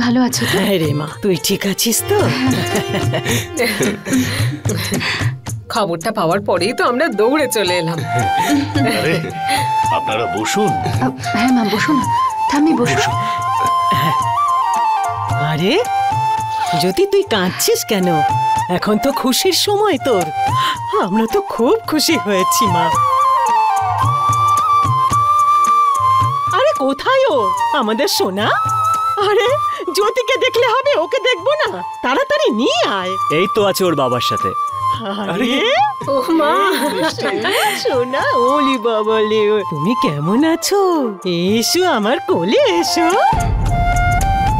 ভালো আছো তো? হ্যাঁ রে মা, তুই ঠিক আছিস তো? খবরটা পাওয়ার পরেই তো আমরা দৌড়ে চলে এলাম। আরে আপনারা বসুন। হ্যাঁ মা, বসুন। ঠাম্মি বসুন। আরে জ্যোতি, তুই কাঁদছিস কেন? এখন তো খুশির সময় তোর। আমরা তো খুব খুশি হয়েছি মা। আরে কোথায় ও, আমাদের সোনা? আরে জ্যোতিকে দেখলে হবে, ওকে দেখবো না? তাড়াতাড়ি নিয়ে আয়। এই তো আছে ওর বাবার সাথে। আরে ও মা, সোনা, ওলি বাবা লে, তুমি কেমন আছো? এসো আমার কোলে এসো।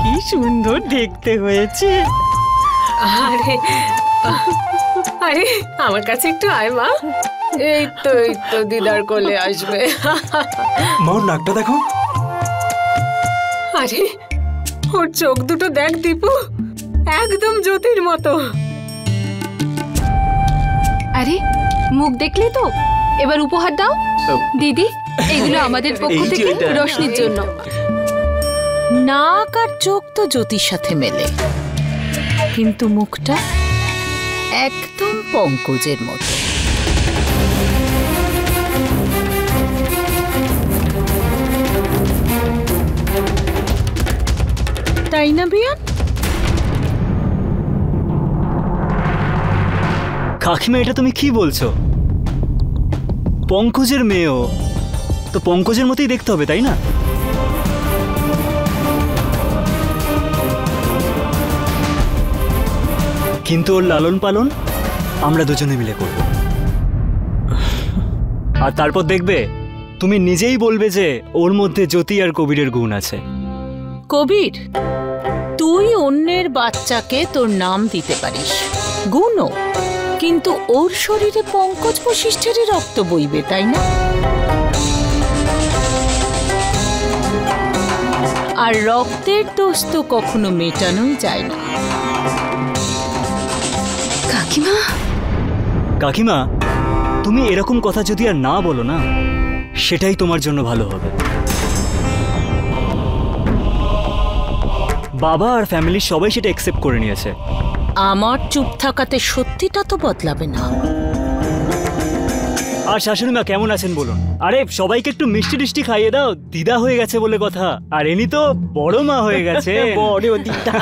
কি সুন্দর দেখতে হয়েছে। আরে আরে আমার কাছে একটু আয় মা। এই তো দিদার কোলে আসবে। মার নাকটা দেখো। আরে ওর চোখ দুটো দেখ দীপু, একদম জ্যোতির মতো। আরে মুখ দেখলে তো, এবার উপহার দাও। দিদি, এগুলো আমাদের পক্ষ থেকে রোশনির জন্য। নাক আর চোখ তো জ্যোতির সাথে মেলে, কিন্তু মুখটা একদম পঙ্কজের মতো। তাই না বিয়ান? কাকিমা, এটা তুমি কি বলছো? পঙ্কজের মেয়েও তো পঙ্কজের মতোই দেখতে হবে, তাই না? কিন্তু ওর লালন পালন আমরা দুজনে মিলে করব। আর তারপর দেখবে তুমি নিজেই বলবে যে ওর মধ্যে জ্যোতি আর কবিরের গুণ আছে। কবির, তুই অন্যের বাচ্চাকে তোর নাম দিতে পারিস, গুণও, কিন্তু ওর শরীরে পঙ্কজ বশিষ্ঠেরই রক্ত বইবে, তাই না? আর রক্তের দোষ তো কখনো মেটানোই যায় না। কাকিমা, কাকিমা, তুমি এরকম কথা যদি আর না বলো না, সেটাই তোমার জন্য ভালো হবে। বাবা আর ফ্যামিলির সবাই সেটা অ্যাকসেপ্ট করে নিয়েছে। আমার চুপ থাকাতে সত্যিটা তো বদলাবে না। আর শাশুড়ি মা কেমন আছেন বলুন? আরে সবাইকে একটু মিষ্টি টিষ্টি খাইয়ে দাও, দিদা হয়ে গেছে বলে কথা। আর এনি তো বড় মা হয়ে গেছে। বড় দিদা।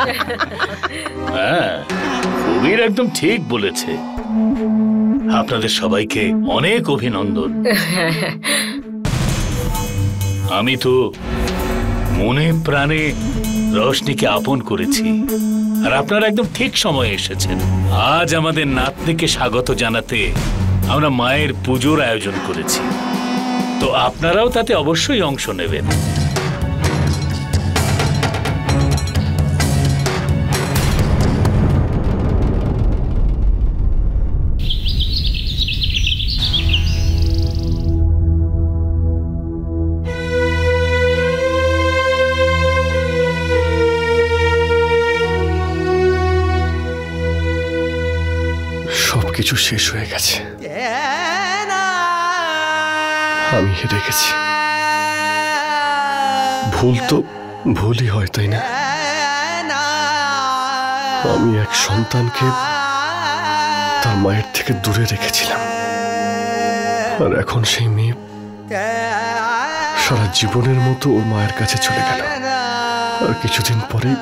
হ্যাঁ, কবির একদম ঠিক বলেছে। আপনাদের সবাইকে অনেক অভিনন্দন। আমি তো মনে প্রাণে রোশনিকে আপন করেছি, আর আপনারা একদম ঠিক সময়ে এসেছেন। আজ আমাদের নাতনিকে স্বাগত জানাতে আমরা মায়ের পুজোর আয়োজন করেছি, তো আপনারাও তাতে অবশ্যই অংশ নেবেন। সবকিছু শেষ হয়ে গেছে, আমি হেরে গেছি। ভুল তো ভুলই হয়, তাই না? আমি এক সন্তানকে তার মায়ের থেকে দূরে রেখেছিলাম, আর এখন সেই মেয়ে সারা জীবনের মতো ওর মায়ের কাছে চলে গেল। আর কিছুদিন পরেই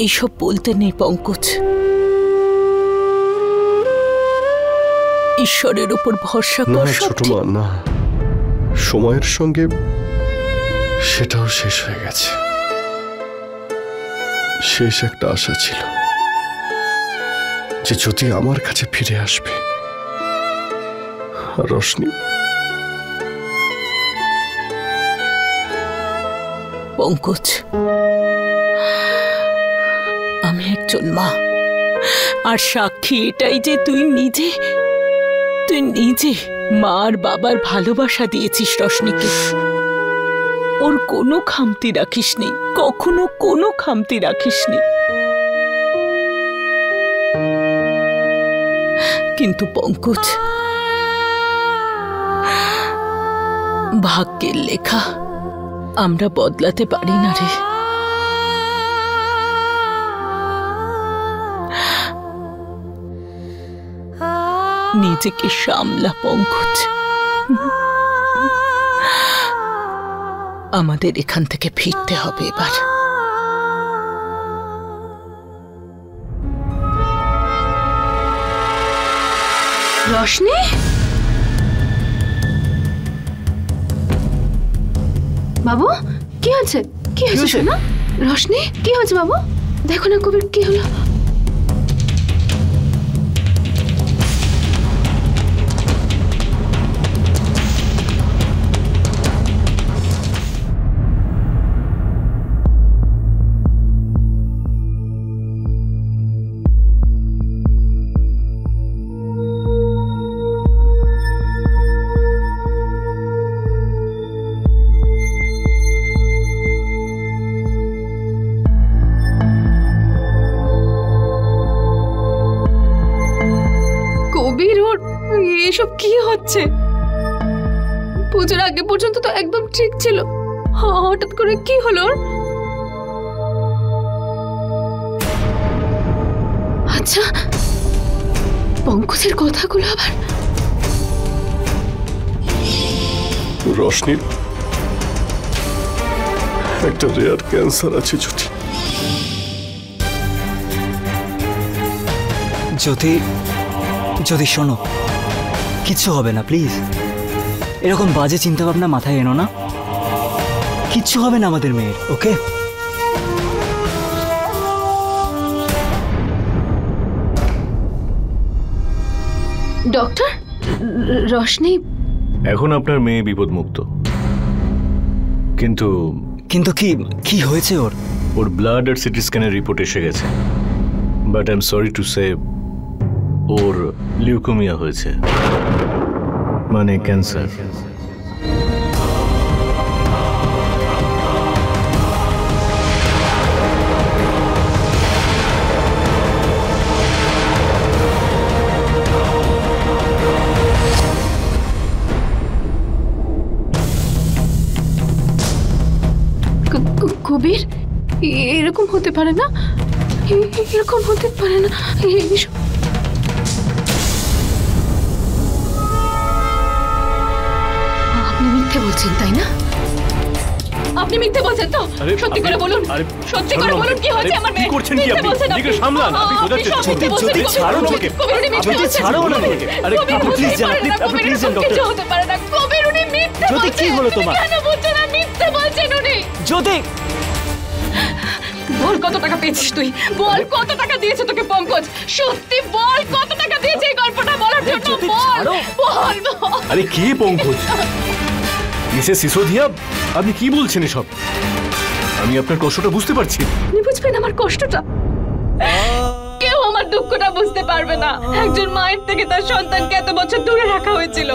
এইসব বলতে নেই পঙ্কজ। ঈশ্বরের উপর ভরসা কর। ছোট মা, না, সময়ের সঙ্গে সেটাও শেষ হয়ে গেছে। শেষ একটা আশা ছিল যে যদি আমার কাছে ফিরে আসবে। আর রোশনি, পঙ্কজ, আমি একজন মা, আর সাক্ষী এটাই যে তুই নিজে মা আর বাবার ভালোবাসা দিয়েছিস রোশনিকে। ওর কোনো খামতি রাখিসনি, কখনো কোনো খামতি রাখিসনি। কিন্তু পঙ্কজ, ভাগ্যের লেখা আমরা বদলাতে পারি না রে। নিজেকে সামলা পঙ্কজ, আমাদের এখান থেকে ফিরতে হবে এবার। রোশনি, বাবু কি হয়েছে? কি হয়েছে সোনা? রোশনি কি হয়েছে বাবু? দেখো না কবির কি হলো। এসব কি হচ্ছে? পুজোর আগে পর্যন্ত তো একদম ঠিক ছিল, হঠাৎ করে কি হলো? আচ্ছা, পঙ্কজের কথাগুলো আবার। রোশনির একটা রেয়ার ক্যান্সার আছে জ্যোতি। যদি শোনো, কিচ্ছু হবে না প্লিজ। এরকম বাজে চিন্তা ভাবনা মাথায় এনো না, কিচ্ছু হবে না আমাদের মেয়ের, ওকে? ডক্টর, রোশনি এখন আপনার মেয়ে বিপদমুক্ত, কিন্তু কিন্তু কি হয়েছে ওর? ওর ব্লাড আর সিটি স্ক্যানের রিপোর্ট এসে গেছে, but I am sorry to say or leukaemia হয়েছে, মানে ক্যান্সার। কবির, এরকম হতে পারে না, এরকম হতে পারে না। আপনি মিথ্যে বলছেন তাই না? আপনি মিথ্যে বলছেন তো? সত্যি করে বলুন, সত্যি করে বলুন কি হয়েছে আমার মেয়ে? কি করছেন কি আপনি? নিজেকে সামলান, আপনি বোঝাচ্ছেন। যদি ছাড়ো আমাকে, যদি ছাড়ো আমাকে। আরে প্লিজ যান, আপনি প্লিজ যান ডক্টর। হতে পারে না কবির, উনি মিথ্যে যদি কি হলো তোমার? কেন বলছেন না? মিথ্যে বলছেন উনি। যদি বল কত টাকা পেয়েছিস তুই? বল কত টাকা দিয়েছে তোকে পঙ্কজ? সত্যি বল কত টাকা দিয়েছে এই গল্পটা বলার জন্য? বল বল। আরে কি পঙ্কজ, মিসেস সিসোদিয়া, আপনি কি বলছেন এসব? আমি আপনার কষ্টটা বুঝতে পারছি। আপনি বুঝবেন আমার কষ্টটা? কেউ আমার দুঃখটা বুঝতে পারবে না। একজন মায়ের থেকে তার সন্তানকে এত বছর দূরে রাখা হয়েছিল,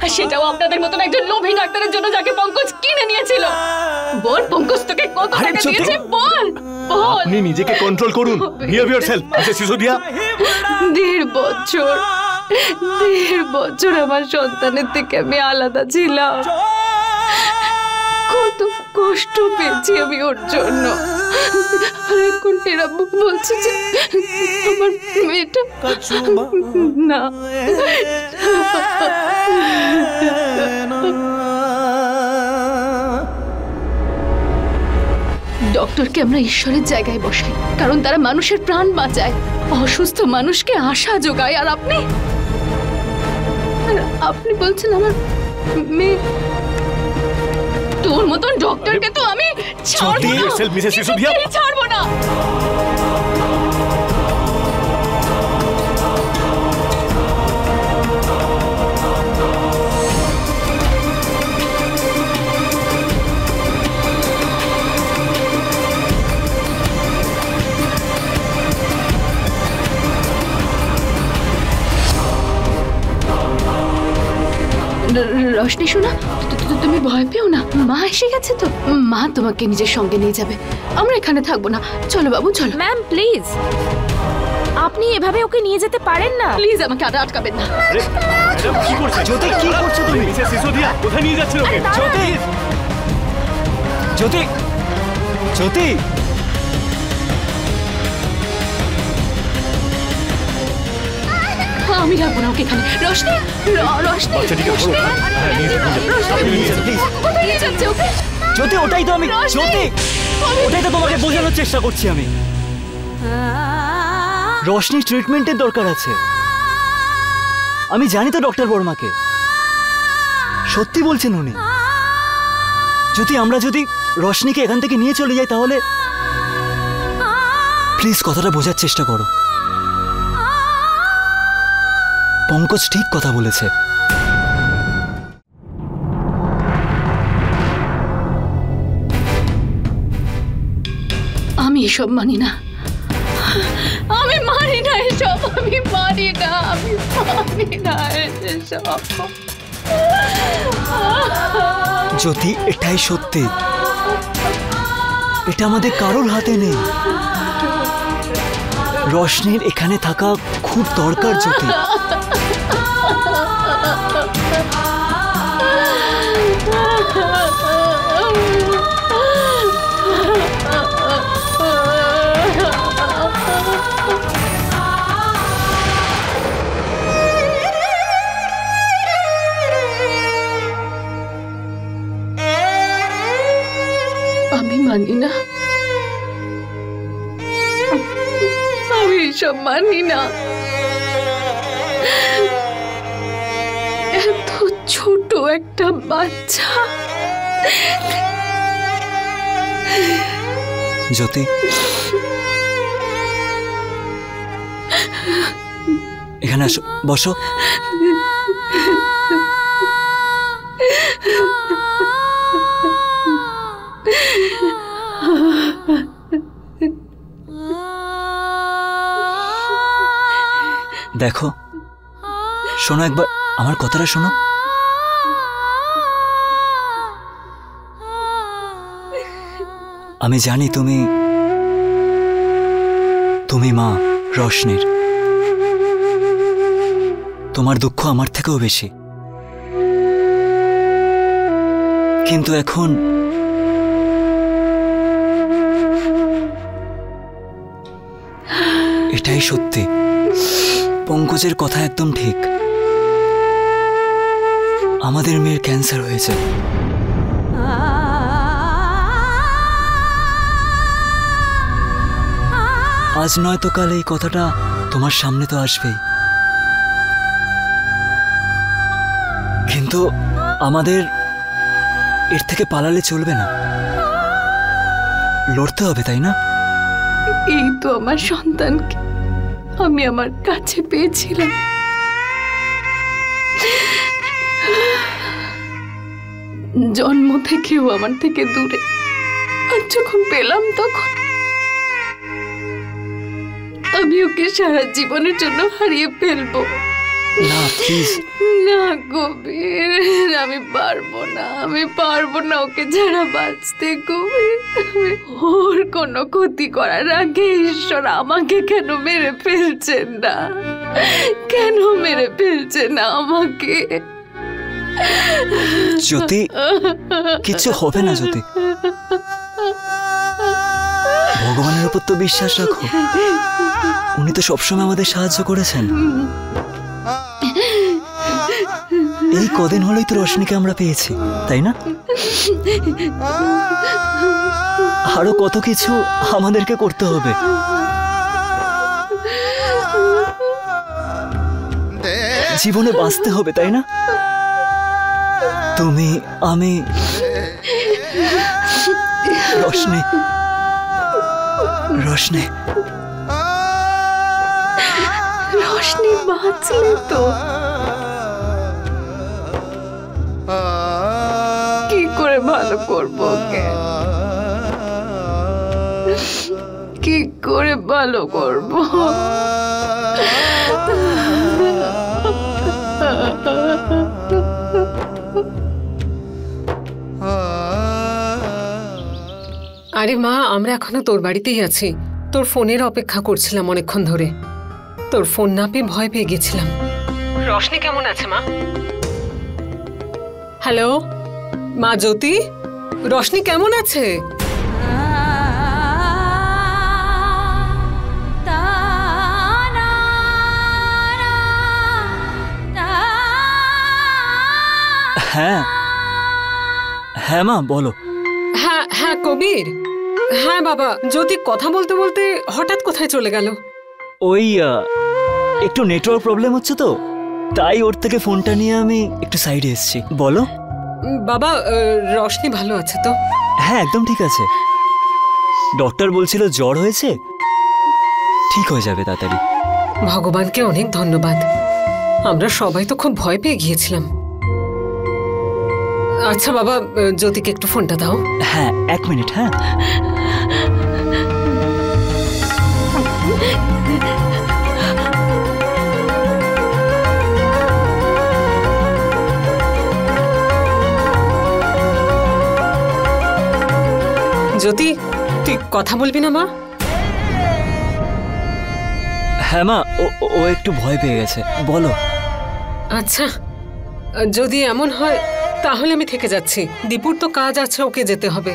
আর সেটাও আপনাদের মতন একজন লোভী ডাক্তারের জন্য যাকে পঙ্কজ কিনে নিয়েছিল। বল পঙ্কজ তোকে কত টাকা দিয়েছে? বল বল। আপনি নিজেকে কন্ট্রোল করুন। Behave yourself Mrs Sisodia. 1.5 বছর আমার সন্তানের থেকে আমি আলাদা ছিলাম। কত কষ্ট পেয়েছি আমি ওর জন্য। আর এখন এরা বলছে যে আমার মেয়েটা না। ডক্টরকে আমরা ঈশ্বরের জায়গায় বসাই, কারণ তারা মানুষের প্রাণ বাঁচায়, অসুস্থ মানুষকে আশা যোগায়। আর আপনি বলছেন আমার মেয়ে? তোর মতন ডক্টরকে তো আমি ছাড়বো না। রোশনি শোনা, তুমি ভয় পেও না, মা এসে গেছে তো। মা তোমাকে নিজের সঙ্গে নিয়ে যাবে, আমরা এখানে থাকবো না। চলো বাবু চলো। ম্যাম প্লিজ, আপনি এভাবে ওকে নিয়ে যেতে পারেন না। প্লিজ আমাকে আটকাবেন না। কি করছো? জ্যোতি, কি করছো তুমি? মিসেস সিসোদিয়া কোথায় নিয়ে যাচ্ছেন ওকে? জ্যোতি জ্যোতি জ্যোতি আমি রাখবো না ওকে এখানে। রোশনি, রোশনি, বাচ্চাটিকে ধরো। হ্যাঁ, নিয়ে যান, নিয়ে যান। আপনি নিয়ে যান। প্লিজ কোথায় নিয়ে যাচ্ছে ওকে? জ্যোতি, ওটাই তো আমি রোশনি! জ্যোতি, ওটাই তো তোমাকে বোঝানোর চেষ্টা করছি আমি। রোশনি ট্রিটমেন্টের দরকার আছে। আমি জানি তো ডক্টর বর্মাকে, সত্যি বলছেন উনি। আমরা যদি রোশনিকে এখান থেকে নিয়ে চলে যাই তাহলে প্লিজ কথাটা বোঝার চেষ্টা করো। পঙ্কজ ঠিক কথা বলেছে। আমি এসব মানি না, আমি মানি না এসব, আমি মানি না, আমি মানি না এসব। জ্যোতি, এটাই সত্যি, এটা আমাদের কারোর হাতে নেই। রোশনির এখানে থাকা খুব দরকার জ্যোতি। আমি মানি না, আমি এসব মানি না। এত ছোট একটা বাচ্চা। জ্যোতি, এখানে আসো, বসো। দেখো, শোনো একবার আমার কথাটা শোনো। আমি জানি তুমি মা রোশনির। তোমার দুঃখ আমার থেকেও বেশি, কিন্তু এখন এটাই সত্যি, পঙ্কজের কথা একদম ঠিক। আমাদের মেয়ের ক্যান্সার হয়েছে। আজ নয় তো কাল এই কথাটা তোমার সামনে তো আসবেই, কিন্তু আমাদের এর থেকে পালালে চলবে না, লড়তে হবে, তাই না? এই তো আমার সন্তানকে আমি আমার কাছে পেয়েছিলাম, জন্ম থেকেও আমার থেকে দূরে, আর যখন পেলাম তখন আমি ওকে সারা জীবনের জন্য হারিয়ে ফেলবো। না প্লিজ, না কবির, আমি পারবো না, আমি পারবো না ওকে ছাড়া বাঁচতে কবির। ওর কোনো ক্ষতি করার আগে ঈশ্বর আমাকে কেন মেরে ফেলছেন না, কেন মেরে ফেলছেন না আমাকে? জ্যোতি, কিছু হবে না জ্যোতি, ভগবানের উপর তো বিশ্বাস রাখো, উনি তো সবসময় আমাদের সাহায্য করেছেন। এই কদিন হলেই তো রোশনিকে আমরা পেয়েছি, তাই না? আরো কত কিছু আমাদেরকে করতে হবে। জীবনে বাঁচতে হবে, তাই না? তুমি, আমি, রোশনি, রোশনি, রোশনি বাঁচলে তো কি করে ভালো করবো ওকে, কি করে ভালো করবো? আরে মা, আমরা এখনো তোর বাড়িতেই আছি। তোর ফোনের অপেক্ষা করছিলাম অনেকক্ষণ ধরে। তোর ফোন না পেয়ে ভয় পেয়ে গেছিলাম। রোশনি কেমন আছে মা? হ্যালো মা জ্যোতি, রোশনি কেমন আছে? হ্যাঁ হ্যাঁ মা বলো। হ্যাঁ হ্যাঁ কবির, হ্যাঁ বাবা। জ্যোতি কথা বলতে বলতে হঠাৎ কোথায় চলে গেল? ওই একটু নেটওয়ার্ক প্রবলেম হচ্ছে তো, তাই ওর থেকে ফোনটা নিয়ে আমি একটু সাইডে এসেছি। বলো। বাবা রোশনি ভালো আছে তো? হ্যাঁ একদম ঠিক আছে। ডক্টর বলছিল জ্বর হয়েছে, ঠিক হয়ে যাবে তাড়াতাড়ি। ভগবানকে অনেক ধন্যবাদ, আমরা সবাই তো খুব ভয় পেয়ে গিয়েছিলাম। আচ্ছা বাবা, জ্যোতিকে একটু ফোনটা দাও। হ্যাঁ 1 মিনিট। হ্যাঁ জ্যোতি, তুই কথা বলবি না মা? হ্যাঁ মা, ও একটু ভয় পেয়ে গেছে। বলো। আচ্ছা, যদি এমন হয় তাহলে আমি থেকে যাচ্ছি। দীপুর তো কাজ আছে, ওকে যেতে হবে।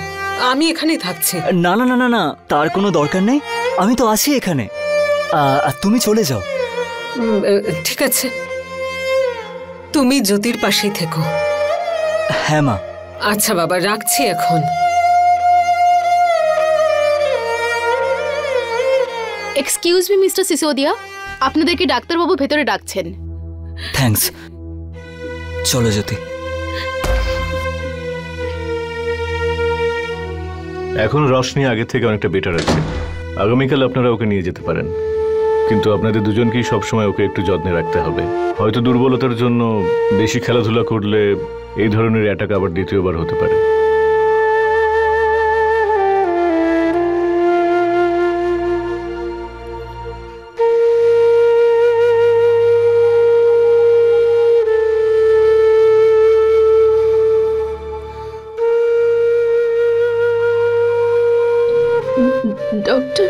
আমি এখানেই থাকছি। না না না না না, তার কোনো দরকার নেই, আমি তো আছি এখানে। আর তুমি চলে যাও। ঠিক আছে, তুমি জ্যোতির পাশেই থেকো। হ্যাঁ মা। আচ্ছা বাবা, রাখছি এখন। এক্সকিউজ মি মিস্টার সিসোদিয়া, আপনাদেরকে ডাক্তারবাবু ভেতরে ডাকছেন। থ্যাঙ্কস। চলো জ্যোতি। এখন রোশনি আগে থেকে অনেকটা বেটার আছে। আগামীকাল আপনারা ওকে নিয়ে যেতে পারেন, কিন্তু আপনাদের দুজনকেই সবসময় ওকে একটু যত্নে রাখতে হবে। হয়তো দুর্বলতার জন্য বেশি খেলাধুলা করলে এই ধরনের অ্যাটাক আবার দ্বিতীয়বার হতে পারে। ডক্টর,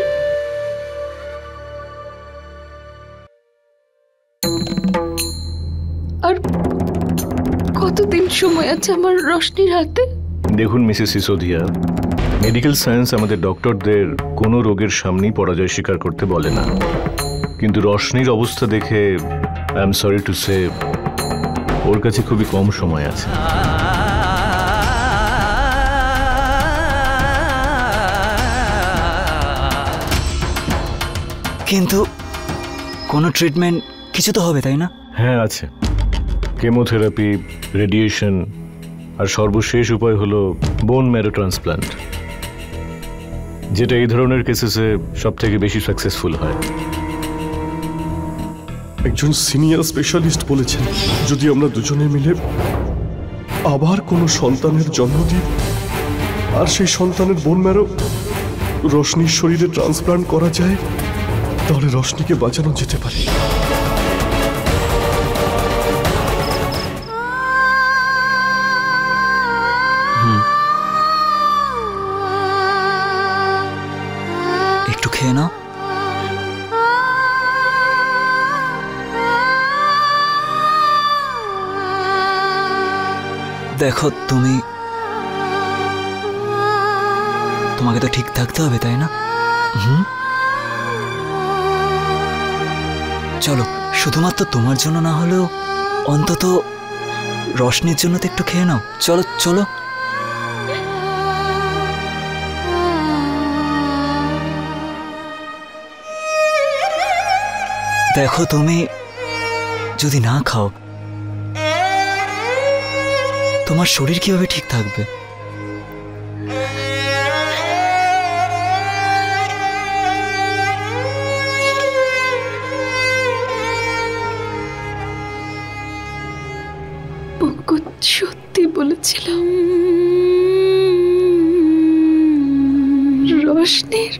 আর কতদিন সময় আছে আমার রোশনির হাতে? দেখুন মিসেস সিসোদিয়া, মেডিকেল সায়েন্স আমাদের ডক্টরদের কোনো রোগের সামনেই পরাজয় স্বীকার করতে বলে না, কিন্তু রোশনির অবস্থা দেখে I am sorry to say ওর কাছে খুবই কম সময় আছে। কিন্তু কোনো ট্রিটমেন্ট কিছু তো হবে, তাই না? হ্যাঁ আছে, কেমোথেরাপি, রেডিয়েশন, আর সর্বশেষ উপায় হলো বোন ম্যারো ট্রান্সপ্লান্ট, যেটা এই ধরনের কেসেসে সব থেকে বেশি সাকসেসফুল হয়। একজন সিনিয়র স্পেশালিস্ট বলেছেন যদি আমরা দুজনে মিলে আবার কোনো সন্তানের জন্ম দিই আর সেই সন্তানের বোন ম্যারো রোশনির শরীরে ট্রান্সপ্লান্ট করা যায়, তাহলে রোশনিকে বাঁচানো যেতে পারে। একটু খেয়ে নাও। দেখো তোমাকে তো ঠিক থাকতে হবে, তাই না? চলো, শুধুমাত্র তোমার জন্য না হলেও অন্তত রোশনির জন্য তো একটু খেয়ে নাও। চলো চলো। দেখো, তুমি যদি না খাও তোমার শরীর কিভাবে ঠিক থাকবে? পঙ্কজ সত্যি বলেছিল, রোশনির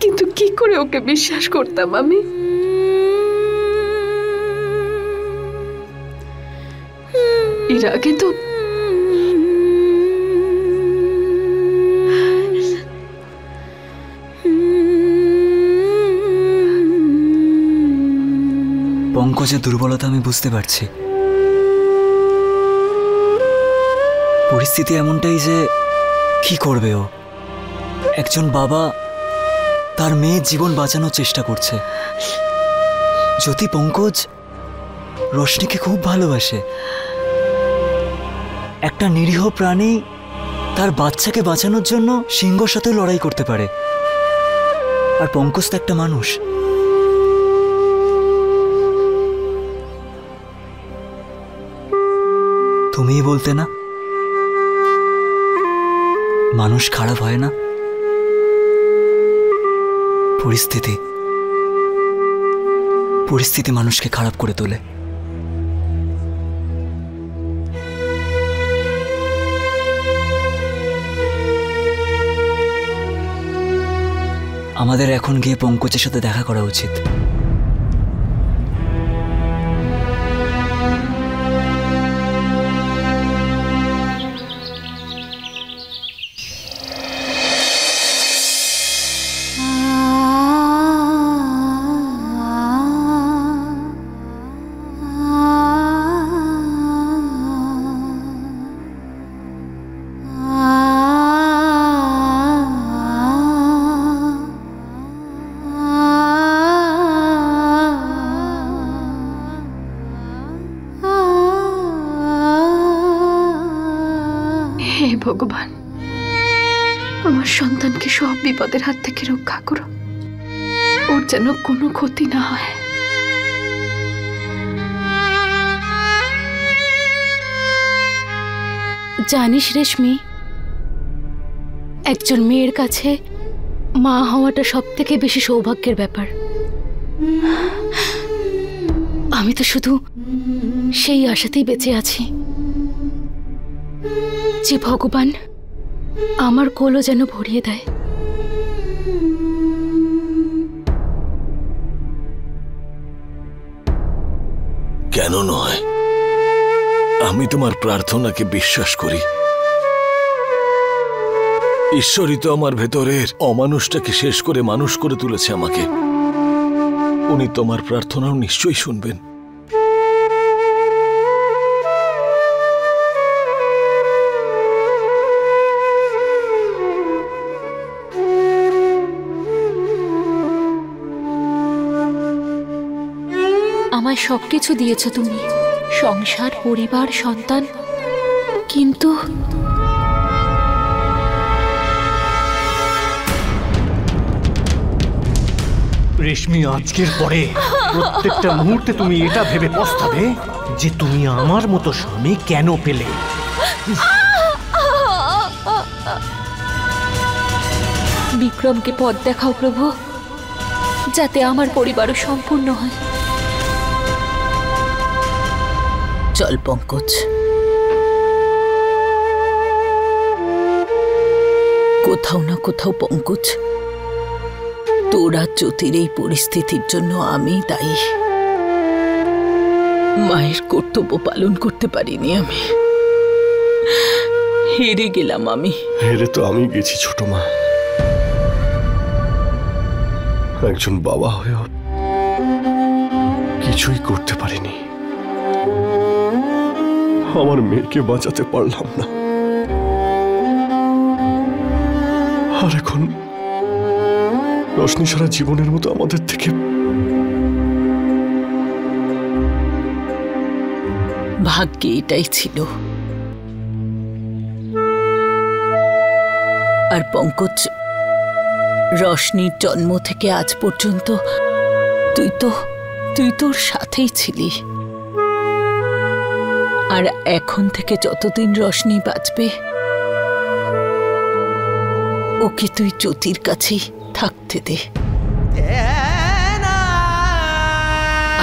কিন্তু কি করে ওকে বিশ্বাস করতাম আমি? এর আগে তো পঙ্কজের দুর্বলতা আমি বুঝতে পারছি। পরিস্থিতি এমনটাই যে কি করবে ও। একজন বাবা তার মেয়ের জীবন বাঁচানোর চেষ্টা করছে। যদি পঙ্কজ রোশনিকে খুব ভালোবাসে, একটা নিরীহ প্রাণী তার বাচ্চাকে বাঁচানোর জন্য সিংহর সাথে লড়াই করতে পারে। আর পঙ্কজ তো একটা মানুষ। তুমিই বলতে না মানুষ খারাপ হয় না? পরিস্থিতি মানুষকে খারাপ করে তোলে। আমাদের এখন গিয়ে পঙ্কজের সাথে দেখা করা উচিত। হে ভগবান, আমার সন্তানকে সব বিপদের হাত থেকে রক্ষা করো, ওর যেন কোনো ক্ষতি না হয়। জানিস রেশমি, একজন মেয়ের কাছে মা হওয়াটা সব থেকে বেশি সৌভাগ্যের ব্যাপার। আমি তো শুধু সেই আশাতেই বেঁচে আছি যে ভগবান আমার কোলও যেন ভরিয়ে দেয়। কেন নয়, আমি তোমার প্রার্থনাকে বিশ্বাস করি। ঈশ্বরই তো আমার ভেতরের অমানুষটাকে শেষ করে মানুষ করে তুলেছে আমাকে। উনি তোমার প্রার্থনাও নিশ্চয়ই শুনবেন। আমায় সবকিছু দিয়েছ তুমি, সংসার, পরিবার, সন্তান, কিন্তু রেশমি, আজকের পরে প্রত্যেকটা মুহূর্তে তুমি এটা ভেবে পস্তাবে যে তুমি আমার মতো স্বামী কেন পেলে। বিক্রমকে পথ দেখাও প্রভু, যাতে আমার পরিবারও সম্পূর্ণ হয়। চল পঙ্কজ, কোথাও না কোথাও পঙ্কজ, তোরা জ্যোতির এই পরিস্থিতির জন্য আমি দায়ী। মায়ের কর্তব্য পালন করতে পারিনি আমি, হেরে গেলাম আমি। হেরে তো আমি গেছি ছোট মা। একজন বাবা হয়েও কিছুই করতে পারিনি। আমার মেয়েকে বাঁচাতে পারলাম না, আর এখন রোশনি সারা জীবনের মতো আমাদের থেকে। ভাগ্যে এটাই ছিল। আর পঙ্কজ, রোশনির জন্ম থেকে আজ পর্যন্ত তুই তোর সাথেই ছিলি। আর এখন থেকে যতদিন রোশনি বাঁচবে, ওকে তুই জ্যোতির কাছেই থাকতে দে।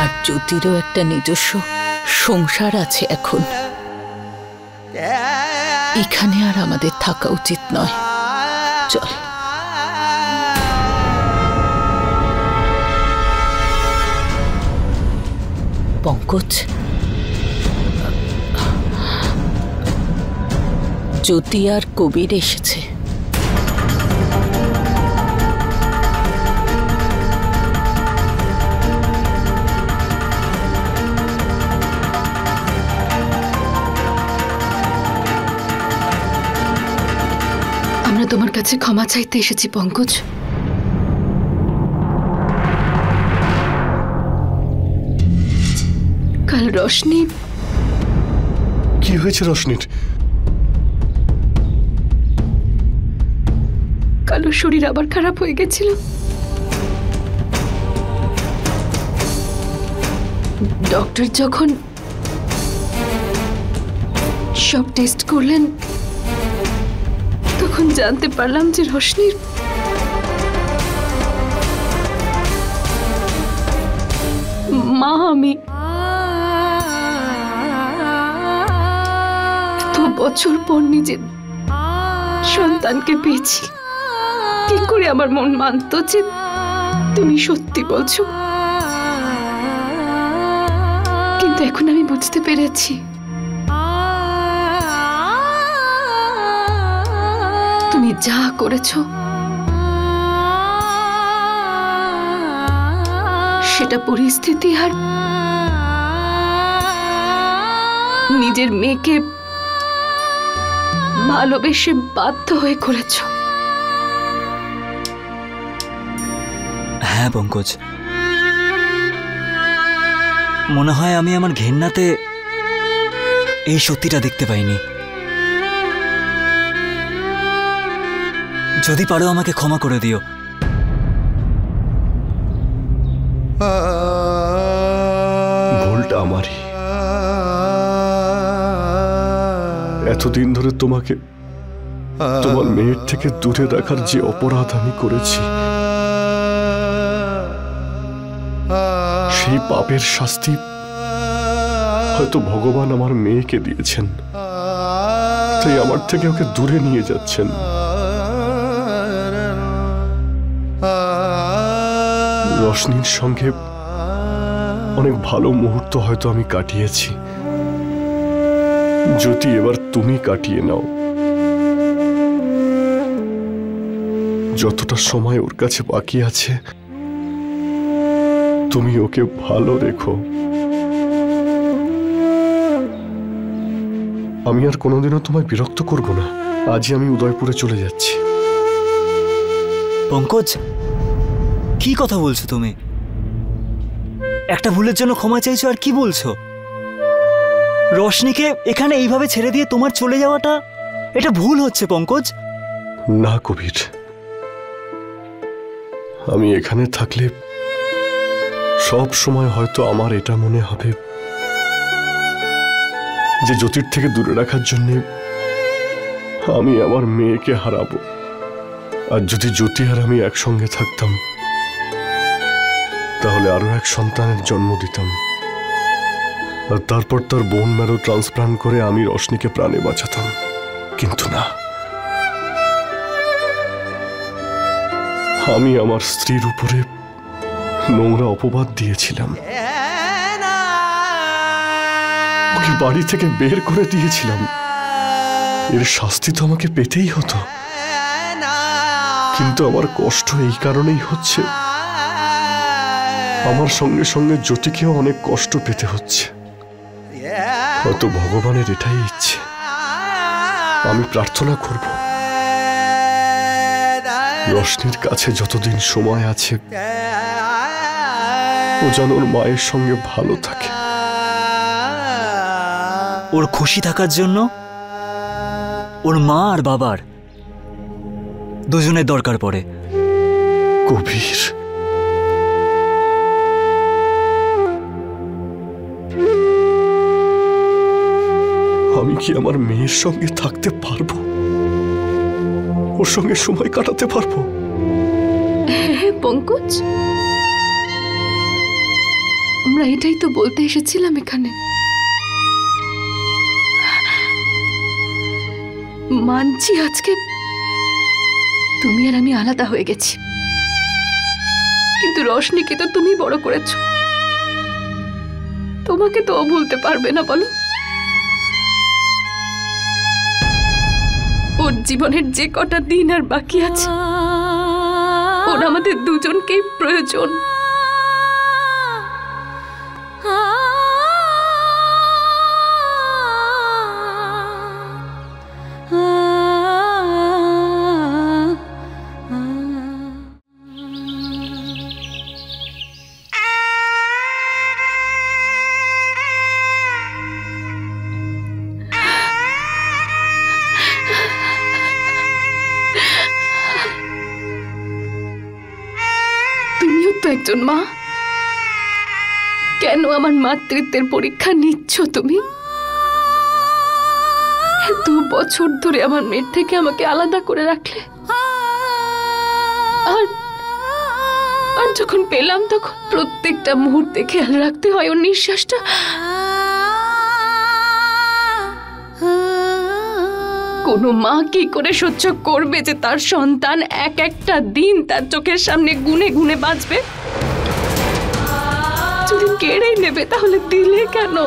আর জ্যোতিরও একটা নিজস্ব সংসার আছে এখন। এখানে আর আমাদের থাকা উচিত নয়। চল। পঙ্কজ, জ্যোতি আর কবির এসেছে। তোমার কাছে ক্ষমা চাইতে এসেছি পঙ্কজ। কাল রোশনি। কি হয়েছে রোশনির? কাল ওর শরীর আবার খারাপ হয়ে গেছিল। ডক্টর যখন সব টেস্ট করলেন তখন জানতে পারলাম যে রোশনির মা আমি। তো বছর পর নিজের সন্তানকে পেয়েছি, কি করে আমার মন মানত যে তুমি সত্যি বলছো। কিন্তু এখন আমি বুঝতে পেরেছি তুমি যা করেছো সেটা পরিস্থিতি আর নিজের মেয়েকে ভালোবেসে বাধ্য হয়ে করেছো। হ্যাঁ পঙ্কজ, মনে হয় আমি আমার ঘেন্নাতে এই সত্যিটা দেখতে পাইনি। যদি পারো আমাকে ক্ষমা করে দিও। ভুলটা আমারই। এতদিন ধরে তোমাকে তোমার মেয়ের থেকে দূরে রাখার যে অপরাধ আমি করেছি, সেই পাপের শাস্তি হয়তো ভগবান আমার মেয়েকে দিয়েছেন, তাই আমার থেকে ওকে দূরে নিয়ে যাচ্ছেন। রোশনির সঙ্গে অনেক ভালো মুহূর্ত হয়তো আমি কাটিয়েছি, যদি এবার তুমি কাটিয়ে নাও। যতটা সময় ওর কাছে বাকি আছে তুমি ওকে ভালো রেখো। আমি আর কোনোদিনও তোমায় বিরক্ত করব না। আজই আমি উদয়পুরে চলে যাচ্ছি। পঙ্কজ, কি কথা বলছো তুমি? একটা ভুলের জন্য ক্ষমা চাইছো আর কি বলছো? রোশনিকে এখানে এইভাবে ছেড়ে দিয়ে তোমার চলে যাওয়াটা, এটা ভুল হচ্ছে পঙ্কজ। না কবির, আমি এখানে থাকলে সব সময় হয়তো আমার এটা মনে হবে যে জ্যোতির থেকে দূরে রাখার জন্য আমি আমার মেয়েকে হারাবো। আর যদি জ্যোতি আর আমি একসঙ্গে থাকতাম তাহলে আরো এক সন্তানের জন্ম দিতাম, আর তারপর তার বোন ম্যারো ট্রান্সপ্লান্ট করে আমি রোশনিকে প্রাণে বাঁচাতাম। কিন্তু না, আমি আমার স্ত্রীর উপরে নোংরা অপবাদ দিয়েছিলাম, ওকে বাড়ি থেকে বের করে দিয়েছিলাম। এর শাস্তি তো আমাকে পেতেই হতো, কিন্তু আমার কষ্ট এই কারণেই হচ্ছে আমার সঙ্গে সঙ্গে জ্যোতিকেও অনেক কষ্ট পেতে হচ্ছে। হয়তো ভগবানের এটাই ইচ্ছে। আমি প্রার্থনা করব রোশনির কাছে যতদিন সময় আছে ও যেন ওর মায়ের সঙ্গে ভালো থাকে। ওর খুশি থাকার জন্য ওর মা আর বাবার দুজনের দরকার পড়ে। কবির, আমি কি আমার মেয়ের সঙ্গে থাকতে পারবো? ওর সঙ্গে সময় কাটাতে পারবো? হ্যাঁ পঙ্কজ, আমরা এটাই তো বলতে এসেছিলাম এখানে। মানছি আজকে তুমি আর আমি আলাদা হয়ে গেছি, কিন্তু রোশনিকে তো তুমি বড় করেছো, তোমাকে তো ও ভুলতে পারবে না বলো? ওর জীবনের যে কটা দিন আর বাকি আছে ওর আমাদের দুজনকেই প্রয়োজন। একজন মা, কেন আমার মাতৃত্বের পরীক্ষা নিচ্ছ তুমি? 2 বছর ধরে আমার মেয়ের থেকে আমাকে আলাদা করে রাখলে, আর যখন পেলাম তখন প্রত্যেকটা মুহূর্তে খেয়াল রাখতে হয় ওর নিঃশ্বাসটা। কোনো মা কি করে সহ্য করবে যে তার সন্তান এক একটা দিন তার চোখের সামনে গুনে গুনে বাঁচবে? যদি কেড়েই নেবে তাহলে দিলে কেন?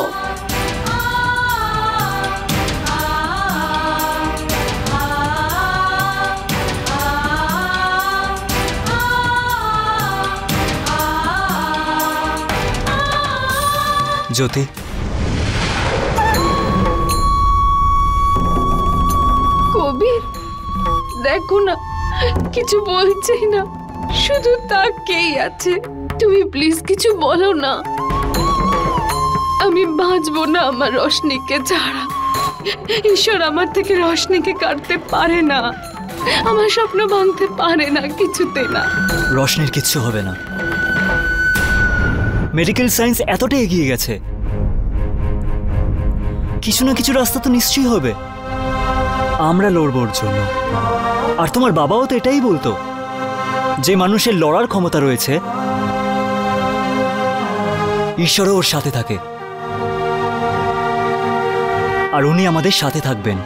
জ্যোতি, কবির, দেখো না, কিছু বলছেই না, শুধু তাকেই আছে। তুমি প্লিজ কিছু বলো না। আমি বাঁচবো না আমার রোশনিকে ছাড়া। ঈশ্বর আমার থেকে রোশনিকে কাটতে পারে না, আমার স্বপ্ন ভাঙতে পারে না, কিছুতে না। রোশনির কিচ্ছু হবে না। মেডিকেল সায়েন্স এতটা এগিয়ে গেছে, কিছু না কিছু রাস্তা তো নিশ্চয়ই হবে। আমরা লড়বো ওর জন্য। আর তোমার বাবাও তো এটাই বলতো, যে মানুষের লড়ার ক্ষমতা রয়েছে ঈশ্বরও ওর সাথে থাকে, আর উনি আমাদের সাথে থাকবেন,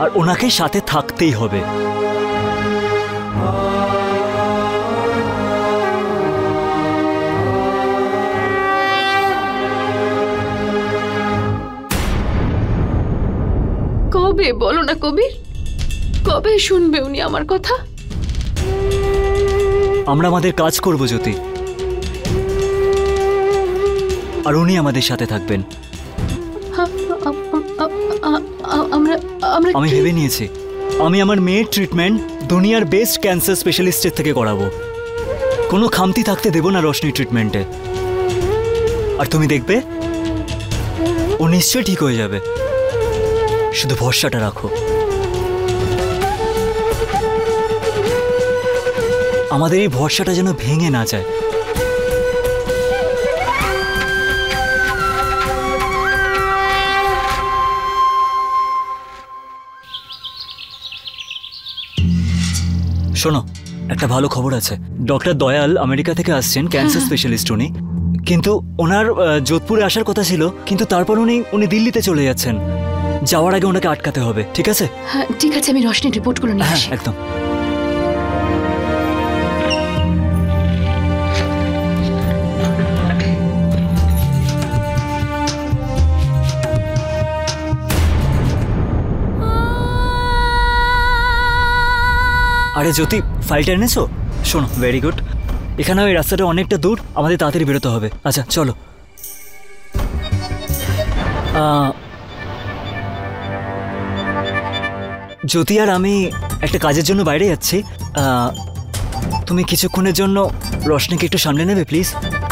আর ওনাকে সাথে থাকতেই হবে। কবে বলো না কবির, কবে শুনবে উনি আমার কথা? আমরা আমাদের কাজ করব জ্যোতি, আর উনি আমাদের সাথে থাকবেন। আমি ভেবে নিয়েছি, আমি আমার মেয়ের ট্রিটমেন্ট দুনিয়ার বেস্ট ক্যান্সার স্পেশালিস্টের থেকে করাবো। কোনো খামতি থাকতে দেব না রোশনি ট্রিটমেন্টে। আর তুমি দেখবে ও নিশ্চয়ই ঠিক হয়ে যাবে, শুধু ভরসাটা রাখো। আমাদের এই ভরসাটা যেন ভেঙে না যায়। শোনো, একটা ভালো খবর আছে। ডক্টর দয়াল আমেরিকা থেকে আসছেন, ক্যান্সার স্পেশালিস্ট উনি। কিন্তু ওনার যোধপুরে আসার কথা ছিল, কিন্তু তারপর উনি দিল্লিতে চলে যাচ্ছেন। যাওয়ার আগে ওনাকে আটকাতে হবে, ঠিক আছে? হ্যাঁ ঠিক আছে, আমি রোশনির রিপোর্টগুলো নিয়ে আসি। একদম। আরে জ্যোতি, ফাইলটা এনেছো? শোনো, ভেরি গুড। এখানে ওই রাস্তাটা অনেকটা দূর, আমাদের তাড়াতাড়ি বেরোতে হবে। আচ্ছা চলো। জ্যোতি আর আমি একটা কাজের জন্য বাইরে যাচ্ছি। তুমি কিছুক্ষণের জন্য রোশনিকে একটু সামনে নেবে প্লিজ?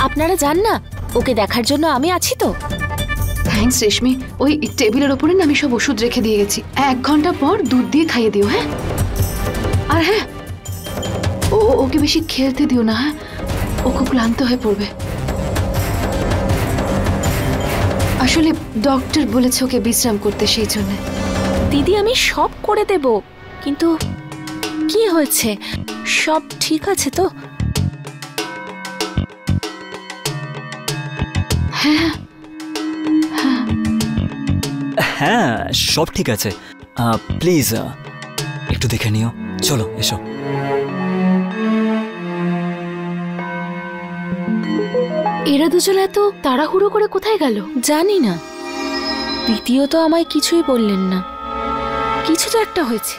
আপনারা যান না, ওকে দেখার জন্য আমি আছি তো। থ্যাঙ্কস রেশমি। ওই টেবিলের ওপরে না আমি সব ওষুধ রেখে দিয়ে গেছি। 1 ঘন্টা পর দুধ দিয়ে খাইয়ে দিও। হ্যাঁ, আর হ্যাঁ, ওকে বেশি খেলতে দিও না। হ্যাঁ, ও খুব ক্লান্ত হয়ে পড়বে। আসলে ডক্টর বলেছে ওকে বিশ্রাম করতে, সেই জন্য। দিদি আমি সব করে দেব, কিন্তু কি হয়েছে? সব ঠিক আছে তো? হ্যাঁ হ্যাঁ, সব ঠিক আছে। প্লিজ একটু দেখে নিও। চলো এসো। এরা দুজন এত তাড়াহুড়ো করে কোথায় গেল জানি না। দ্বিতীয় তো আমায় কিছুই বললেন না। কিছু তো একটা হয়েছে।